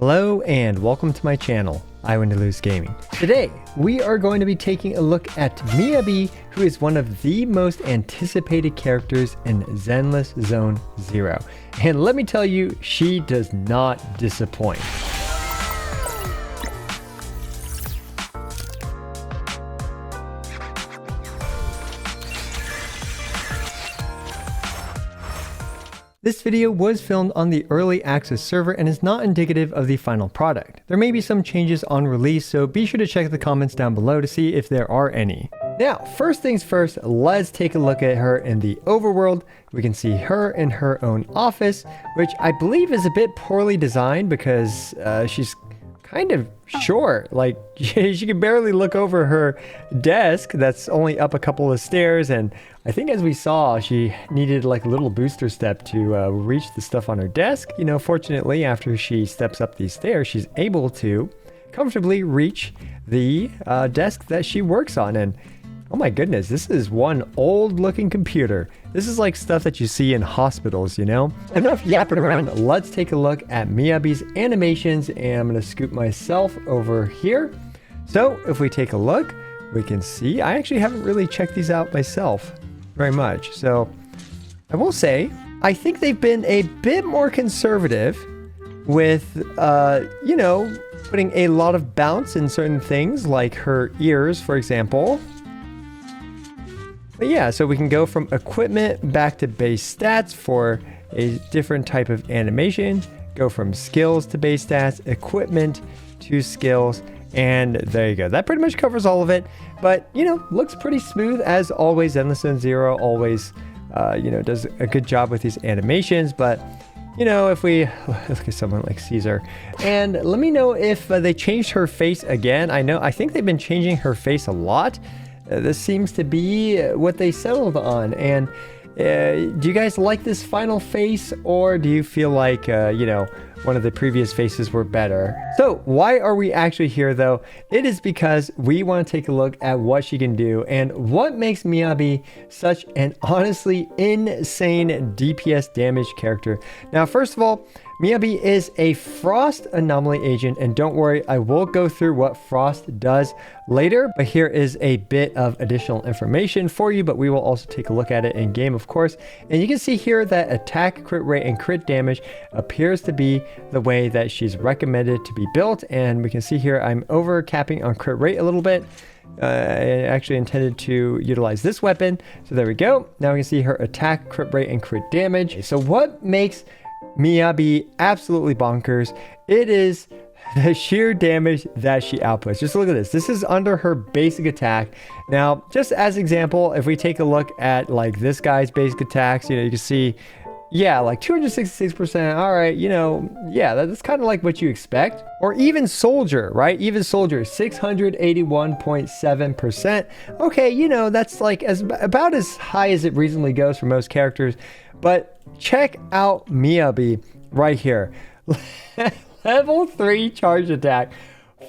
Hello and welcome to my channel, I Win to Lose Gaming. Today, we are going to be taking a look at Miyabi, who is one of the most anticipated characters in Zenless Zone 0. And let me tell you, she does not disappoint. This video was filmed on the early access server and is not indicative of the final product. There may be some changes on release, so be sure to check the comments down below to see if there are any. Now, first things first, let's take a look at her in the overworld. We can see her in her own office, which I believe is a bit poorly designed because she's kind of short. Like, she can barely look over her desk that's only up a couple of stairs, and I think as we saw, she needed like a little booster step to reach the stuff on her desk. You know, fortunately, after she steps up these stairs, she's able to comfortably reach the desk that she works on. And oh my goodness, this is one old looking computer. This is like stuff that you see in hospitals, you know? Enough yapping around. Let's take a look at Miyabi's animations, and I'm gonna scoop myself over here. So if we take a look, we can see, I actually haven't really checked these out myself very much. So I will say, I think they've been a bit more conservative with, you know, putting a lot of bounce in certain things like her ears, for example. But yeah, so we can go from equipment back to base stats for a different type of animation, go from skills to base stats, equipment to skills, and there you go. That pretty much covers all of it, but you know, looks pretty smooth as always. Zenless Zone 0 always, you know, does a good job with these animations. But you know, if we look at someone like Caesar, and let me know if they changed her face again. I think they've been changing her face a lot. This seems to be what they settled on. And do you guys like this final face, or do you feel like, you know, one of the previous faces were better? So why are we actually here though? It is because we want to take a look at what she can do and what makes Miyabi such an honestly insane DPS damage character. Now, first of all, Miyabi is a Frost anomaly agent, and don't worry, I will go through what Frost does later, but here is a bit of additional information for you, but we will also take a look at it in game, of course. And you can see here that attack, crit rate, and crit damage appears to be the way that she's recommended to be built, and we can see here I'm over capping on crit rate a little bit. I actually intended to utilize this weapon, so there we go. Now we can see her attack, crit rate, and crit damage. So what makes Miyabi absolutely bonkers? It is the sheer damage that she outputs. Just look at this. This is under her basic attack. Now, just as example, if we take a look at like this guy's basic attacks, you know, you can see, yeah, like 266%. All right, you know, yeah, that's kind of like what you expect. Or even Soldier, right? Even Soldier, 681.7%. Okay, you know, that's like about as high as it reasonably goes for most characters. But check out Miyabi right here. Level 3 charge attack,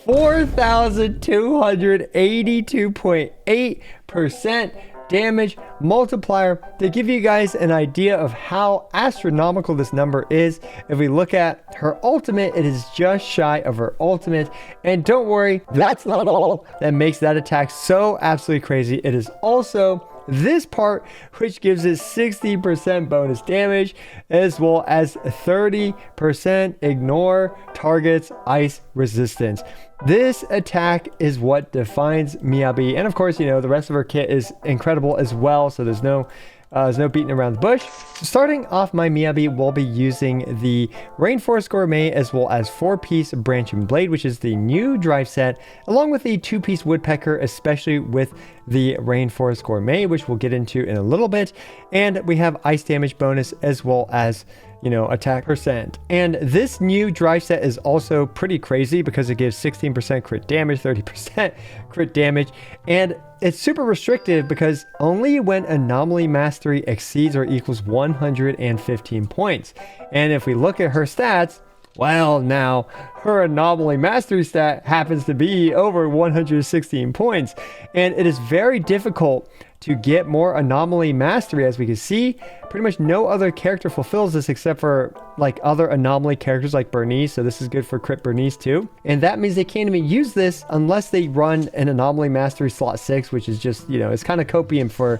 4,282.8% damage multiplier. To give you guys an idea of how astronomical this number is, if we look at her ultimate, it is just shy of her ultimate. And don't worry, that's not all that makes that attack so absolutely crazy. It is also this part which gives it 60% bonus damage, as well as 30% ignore targets ice resistance. This attack is what defines Miyabi, and of course, you know, the rest of her kit is incredible as well, so there's no beating around the bush. So starting off my Miyabi, we'll be using the Rainforest Gourmet as well as 4-piece Branching Blade, which is the new drive set, along with the 2-piece Woodpecker, especially with the Rainforest Gourmet, which we'll get into in a little bit. And we have ice damage bonus as well as, you know, attack percent. And this new drive set is also pretty crazy because it gives 16% crit damage, 30% crit damage, and it's super restrictive because only when anomaly mastery exceeds or equals 115 points. And if we look at her stats, well, now her anomaly mastery stat happens to be over 116 points, and it is very difficult to get more anomaly mastery. As we can see, pretty much no other character fulfills this except for like other anomaly characters like Bernice. So this is good for crit Bernice too. And that means they can't even use this unless they run an anomaly mastery slot 6, which is just, you know, it's kind of copium for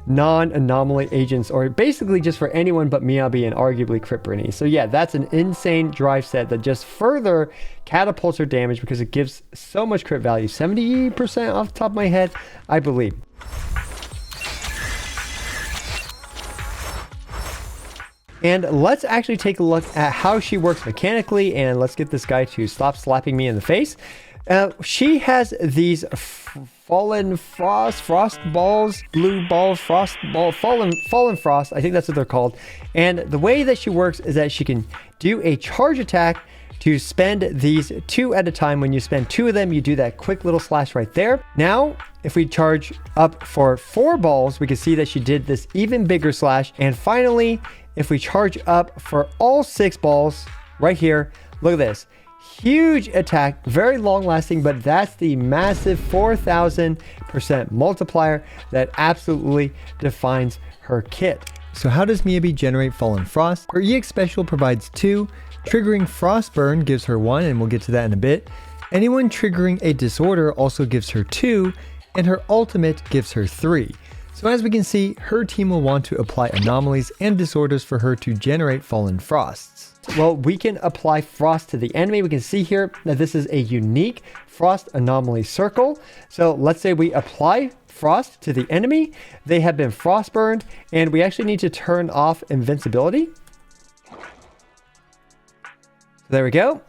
non-anomaly agents, or basically just for anyone but Miyabi and arguably crit Bernice. So yeah, that's an insane drive set that just further catapults her damage because it gives so much crit value. 70% off the top of my head, I believe. And let's actually take a look at how she works mechanically, and let's get this guy to stop slapping me in the face. She has these fallen frost balls, blue balls, fallen frost. I think that's what they're called. And the way that she works is that she can do a charge attack to spend these 2 at a time. When you spend 2 of them, you do that quick little slash right there. Now, if we charge up for 4 balls, we can see that she did this even bigger slash. And finally, if we charge up for all 6 balls right here, look at this. Huge attack, very long lasting, but that's the massive 4,000% multiplier that absolutely defines her kit. So how does Miyabi generate Fallen Frost? Her EX special provides 2, triggering Frostburn gives her 1, and we'll get to that in a bit. Anyone triggering a disorder also gives her 2, and her ultimate gives her 3. So as we can see, her team will want to apply anomalies and disorders for her to generate Fallen Frosts. Well, we can apply frost to the enemy. We can see here that this is a unique frost anomaly circle. So let's say we apply frost to the enemy. They have been frost burned, and we actually need to turn off invincibility. There we go.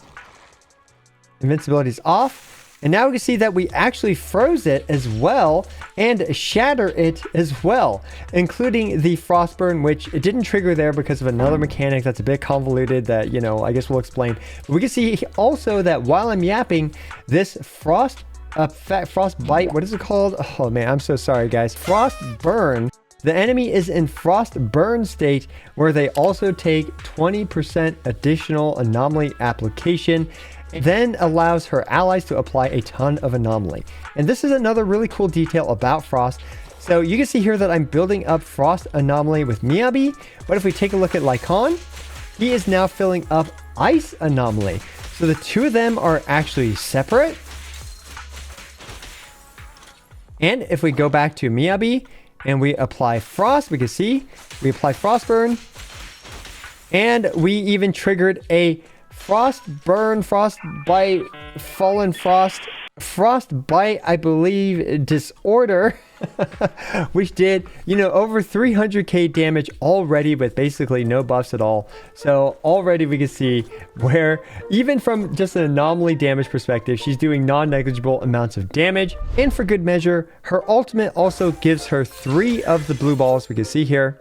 Invincibility is off. And now we can see that we actually froze it as well and shatter it as well, including the Frostburn, which it didn't trigger there because of another mechanic that's a bit convoluted that, you know, I guess we'll explain. But we can see also that while I'm yapping, this frostbite, what is it called? Oh man, I'm so sorry guys. Frostburn. The enemy is in frost burn state, where they also take 20% additional anomaly application, then allows her allies to apply a ton of anomaly. And this is another really cool detail about frost. So you can see here that I'm building up frost anomaly with Miyabi, but if we take a look at Lycon, he is now filling up ice anomaly. So the 2 of them are actually separate. And if we go back to Miyabi and we apply frost, we can see we apply frostburn, and we even triggered a frostburn, frostbite, fallen frost, frostbite, I believe, disorder, which did, you know, over 300k damage already with basically no buffs at all. So already we can see where, even from just an anomaly damage perspective, she's doing non-negligible amounts of damage. And for good measure, her ultimate also gives her 3 of the blue balls. We can see here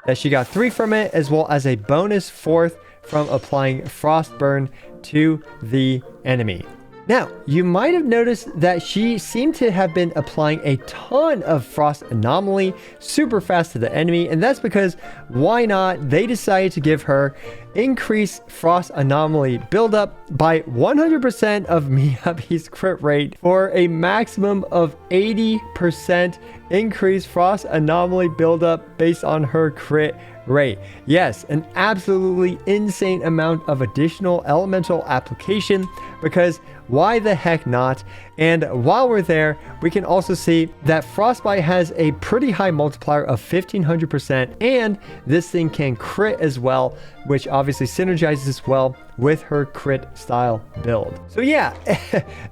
that she got 3 from it, as well as a bonus 4th from applying Frostburn to the enemy. Now, you might have noticed that she seemed to have been applying a ton of Frost Anomaly super fast to the enemy, and that's because, why not? They decided to give her increased Frost Anomaly buildup by 100% of Miyabi's crit rate for a maximum of 80% increased Frost Anomaly buildup based on her crit rate. Yes, an absolutely insane amount of additional elemental application, because why the heck not? And while we're there, we can also see that Frostbite has a pretty high multiplier of 1500%, and this thing can crit as well, which obviously synergizes well with her crit style build. So yeah,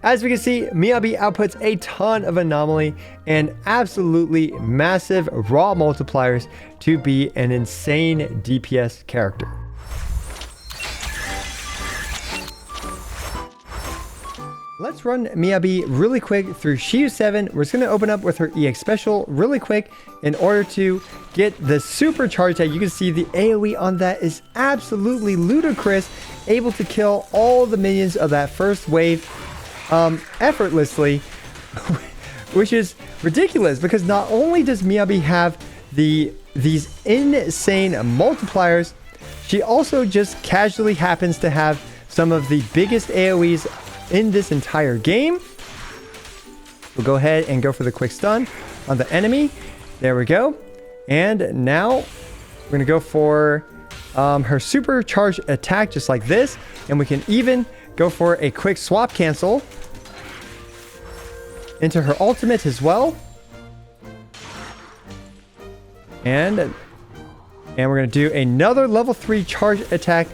as we can see, Miyabi outputs a ton of anomaly and absolutely massive raw multipliers to be an insane DPS character. Let's run Miyabi really quick through Shiyu 7. We're just going to open up with her EX special really quick in order to get the supercharge that you can see the AoE on that is absolutely ludicrous, able to kill all the minions of that first wave effortlessly, which is ridiculous because not only does Miyabi have these insane multipliers, she also just casually happens to have some of the biggest AoEs in this entire game. We'll go ahead and go for the quick stun on the enemy. There we go. And now we're going to go for her supercharged attack just like this. And we can even go for a quick swap cancel into her ultimate as well. And we're going to do another level 3 charge attack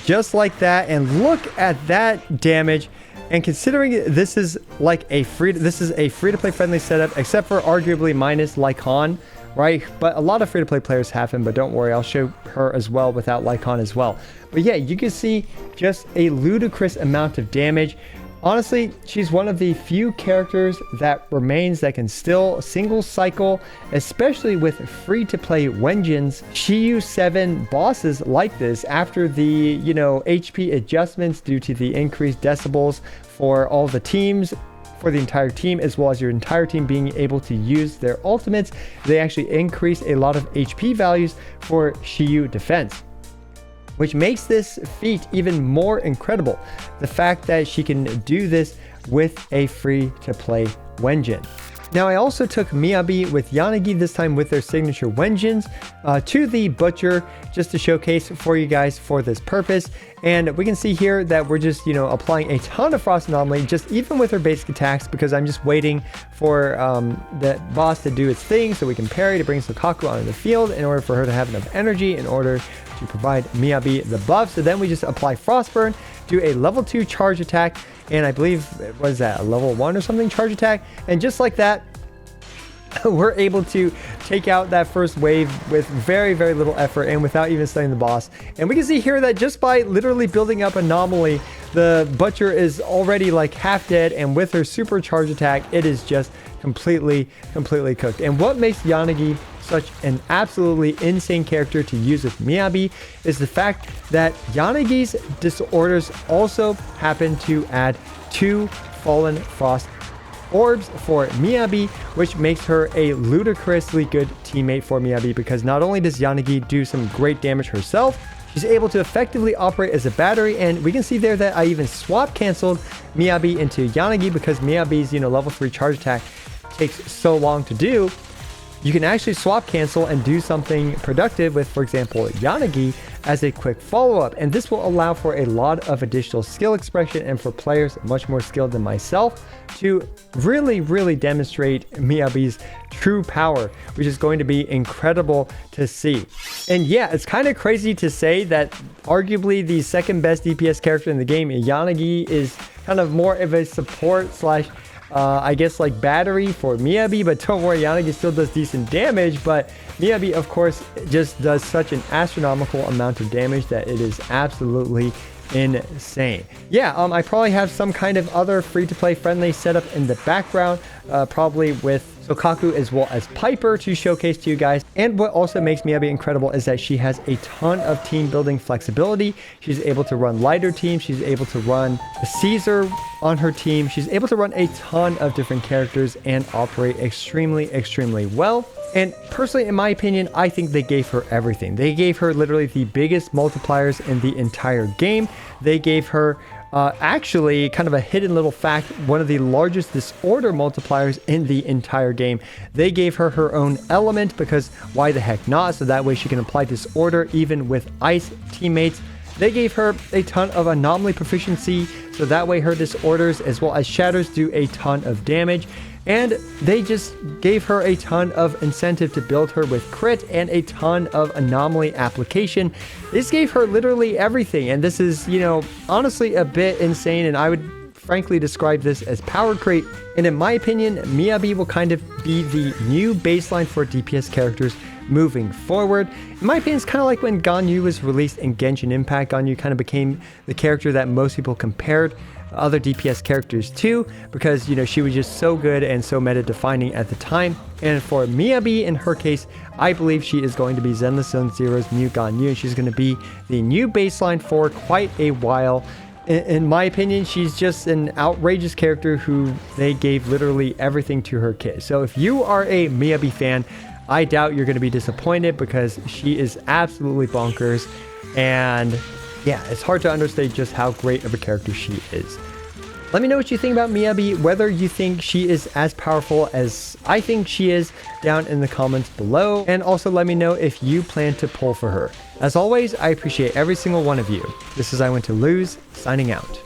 just like that. And look at that damage. And considering this is like a free-to-play friendly setup, except for arguably minus Lycon, right? But a lot of free-to-play players have him, but don't worry, I'll show her as well without Lycon as well. But yeah, you can see just a ludicrous amount of damage. Honestly, she's one of the few characters that remains that can still single cycle, especially with free-to-play Wenjins. Shiyu 7 bosses like this after the, HP adjustments due to the increased decibels for all the teams, for the entire team, as well as your entire team being able to use their ultimates. They actually increase a lot of HP values for Shiyu defense, which makes this feat even more incredible. The fact that she can do this with a free-to-play Wenjin. Now, I also took Miyabi with Yanagi, this time with their signature Wenjins, to the Butcher, just to showcase for you guys for this purpose. And we can see here that we're just, applying a ton of Frost Anomaly, just even with her basic attacks, because I'm just waiting for the boss to do its thing so we can parry to bring Sokaku onto the field in order for her to have enough energy in order to provide Miyabi the buff. So then we just apply Frostburn, do a level 2 charge attack, and I believe, what is that, a level 1 or something charge attack? And just like that, we're able to take out that first wave with very, very little effort and without even slaying the boss. And we can see here that just by literally building up Anomaly, the Butcher is already like half dead, and with her supercharge attack, it is just completely cooked. And what makes Yanagi such an absolutely insane character to use with Miyabi is the fact that Yanagi's disorders also happen to add 2 Fallen Frost orbs for Miyabi, which makes her a ludicrously good teammate for Miyabi, because not only does Yanagi do some great damage herself, she's able to effectively operate as a battery. And we can see there that I even swap canceled Miyabi into Yanagi, because Miyabi's level 3 charge attack takes so long to do. You can actually swap cancel and do something productive with, for example, Yanagi as a quick follow-up. And this will allow for a lot of additional skill expression, and for players much more skilled than myself to really demonstrate Miyabi's true power, which is going to be incredible to see. And yeah, it's kind of crazy to say that arguably the second best DPS character in the game, Yanagi, is kind of more of a support slash I guess like battery for Miyabi, but don't worry, Yanagi still does decent damage. But Miyabi, of course, just does such an astronomical amount of damage that it is absolutely insane. Yeah, I probably have some kind of other free-to-play friendly setup in the background, probably with Sokaku as well as Piper to showcase to you guys. And what also makes Miyabi incredible is that she has a ton of team building flexibility. She's able to run lighter teams. She's able to run Caesar on her team. She's able to run a ton of different characters and operate extremely well. And personally, in my opinion, I think they gave her everything. They gave her literally the biggest multipliers in the entire game. They gave her actually kind of a hidden little fact, one of the largest disorder multipliers in the entire game. They gave her her own element, because why the heck not? So that way she can apply disorder even with ice teammates. They gave her a ton of anomaly proficiency, so that way her disorders as well as shatters do a ton of damage. And they just gave her a ton of incentive to build her with crit and a ton of anomaly application. This gave her literally everything. And this is, honestly a bit insane. And I would frankly describe this as power creep. And in my opinion, Miyabi will kind of be the new baseline for DPS characters moving forward. In my opinion, it's kind of like when Ganyu was released in Genshin Impact. Ganyu kind of became the character that most people compared other DPS characters too, because she was just so good and so meta defining at the time. And for Miyabi, in her case, I believe she is going to be Zenless Zone Zero's new Ganyu, and she's going to be the new baseline for quite a while. In my opinion, she's just an outrageous character who they gave literally everything to her kid. So if you are a Miyabi fan, I doubt you're going to be disappointed, because she is absolutely bonkers. And yeah, it's hard to understate just how great of a character she is. Let me know what you think about Miyabi, whether you think she is as powerful as I think she is, down in the comments below. And also let me know if you plan to pull for her. As always, I appreciate every single one of you. This is I Want to Lose, signing out.